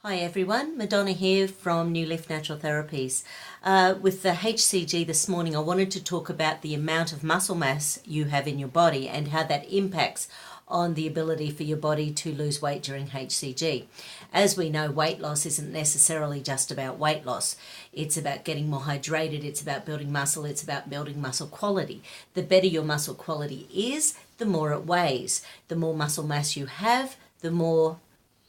Hi everyone, Madonna here from New Leaf Natural Therapies. With the HCG this morning, I wanted to talk about the amount of muscle mass you have in your body and how that impacts on the ability for your body to lose weight during HCG. As we know, weight loss isn't necessarily just about weight loss. It's about getting more hydrated, it's about building muscle, it's about building muscle quality. The better your muscle quality is, the more it weighs. The more muscle mass you have, the more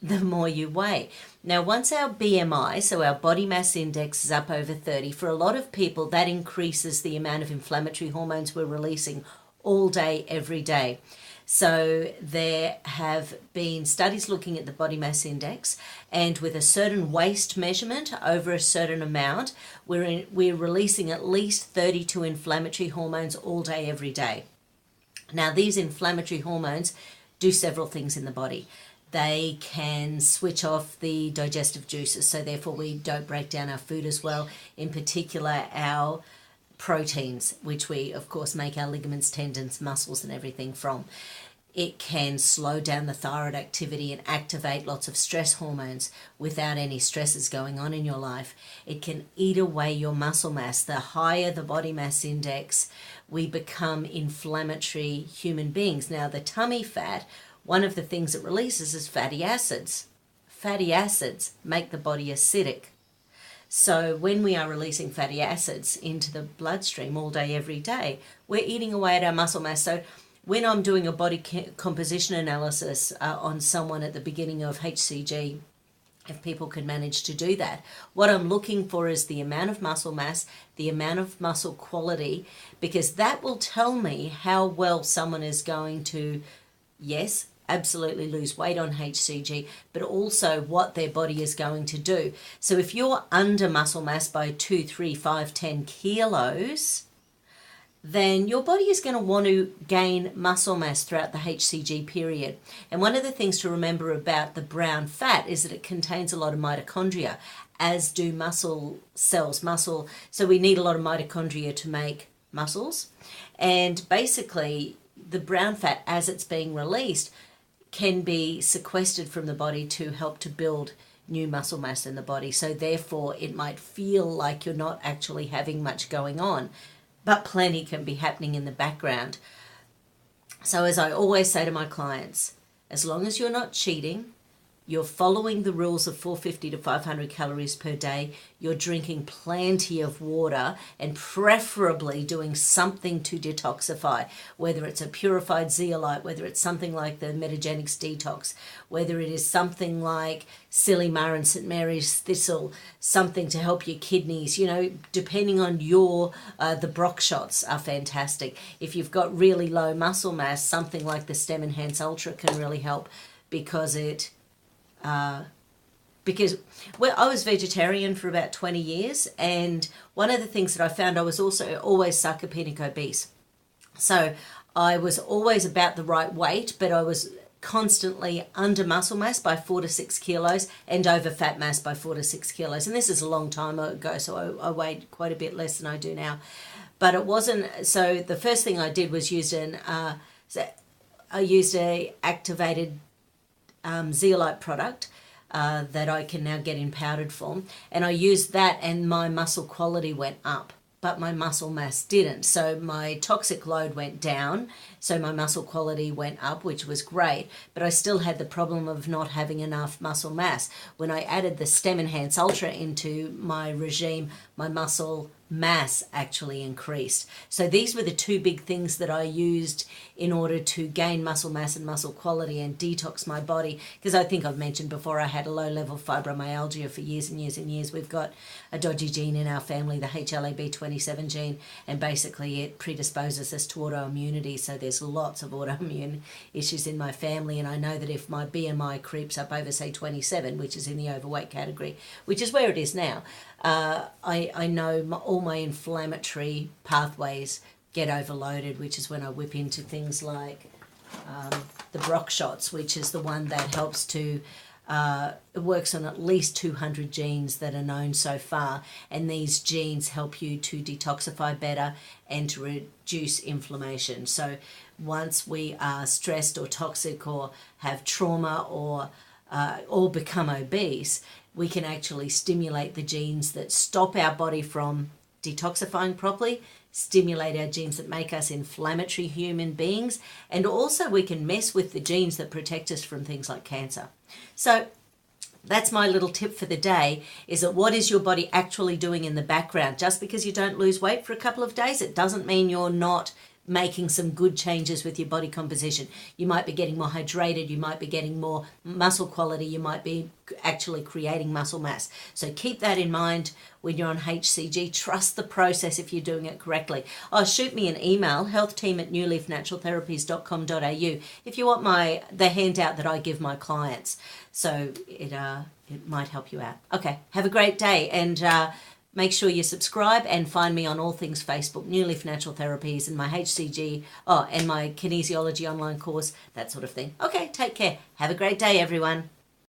you weigh. Now, once our BMI, so our body mass index, is up over 30, for a lot of people that increases the amount of inflammatory hormones we're releasing all day, every day. So there have been studies looking at the body mass index, and with a certain waist measurement over a certain amount, we're releasing at least 32 inflammatory hormones all day, every day. Now, these inflammatory hormones do several things in the body. They can switch off the digestive juices, so therefore we don't break down our food as well, in particular our proteins, which we of course make our ligaments, tendons, muscles and everything from. It can slow down the thyroid activity and activate lots of stress hormones without any stresses going on in your life. It can eat away your muscle mass. The higher the body mass index, we become inflammatory human beings. Now, the tummy fat, one of the things it releases is fatty acids. Fatty acids make the body acidic. So when we are releasing fatty acids into the bloodstream all day, every day, we're eating away at our muscle mass. So when I'm doing a body composition analysis on someone at the beginning of HCG, if people can manage to do that, what I'm looking for is the amount of muscle mass, the amount of muscle quality, because that will tell me how well someone is going to, yes, absolutely lose weight on HCG, but also what their body is going to do. So if you're under muscle mass by 2, 3, 5, 10 kilos, then your body is going to want to gain muscle mass throughout the HCG period. And one of the things to remember about the brown fat is that it contains a lot of mitochondria, as do muscle cells. So we need a lot of mitochondria to make muscles. And basically, the brown fat, as it's being released, can be sequestered from the body to help to build new muscle mass in the body. So therefore, it might feel like you're not actually having much going on, but plenty can be happening in the background. So as I always say to my clients, as long as you're not cheating, you're following the rules of 450 to 500 calories per day, you're drinking plenty of water, and preferably doing something to detoxify, whether it's a purified zeolite, whether it's something like the Metagenics detox, whether it is something like Silimar and St. Mary's thistle, something to help your kidneys, depending on the Brock shots are fantastic. If you've got really low muscle mass, something like the Stem Enhance Ultra can really help, because I was vegetarian for about 20 years, and one of the things that I found, I was also always sarcopenic obese. So I was always about the right weight, but I was constantly under muscle mass by 4 to 6 kilos and over fat mass by 4 to 6 kilos. And this is a long time ago, so I weighed quite a bit less than I do now. But it wasn't, so the first thing I did was I used a activated Zeolite product that I can now get in powdered form, and I used that, and my muscle quality went up, but my muscle mass didn't. So my toxic load went down, so my muscle quality went up, which was great, but I still had the problem of not having enough muscle mass. When I added the Stem Enhance Ultra into my regime, my muscle mass actually increased. So these were the two big things that I used in order to gain muscle mass and muscle quality and detox my body, because I think I've mentioned before, I had a low level fibromyalgia for years and years and years. We've got a dodgy gene in our family, the HLA-B27 gene, and basically it predisposes us to autoimmunity. So there's lots of autoimmune issues in my family, and I know that if my BMI creeps up over, say, 27, which is in the overweight category, which is where it is now, I know all my inflammatory pathways get overloaded, which is when I whip into things like the Brock shots, which is the one that helps to, it works on at least 200 genes that are known so far, and these genes help you to detoxify better and to reduce inflammation. So once we are stressed or toxic or have trauma or become obese, we can actually stimulate the genes that stop our body from detoxifying properly, stimulate our genes that make us inflammatory human beings, and also we can mess with the genes that protect us from things like cancer. So that's my little tip for the day, is that what is your body actually doing in the background? Just because you don't lose weight for a couple of days, it doesn't mean you're not making some good changes with your body composition. You might be getting more hydrated, you might be getting more muscle quality, you might be actually creating muscle mass. So keep that in mind when you're on HCG. Trust the process if you're doing it correctly. Shoot me an email, healthteam@newleafnaturaltherapies.com.au, if you want the handout that I give my clients. So it might help you out. Okay, have a great day, and make sure you subscribe and find me on all things Facebook, New Leaf Natural Therapies, and my HCG, and my kinesiology online course, that sort of thing. Okay, take care. Have a great day, everyone.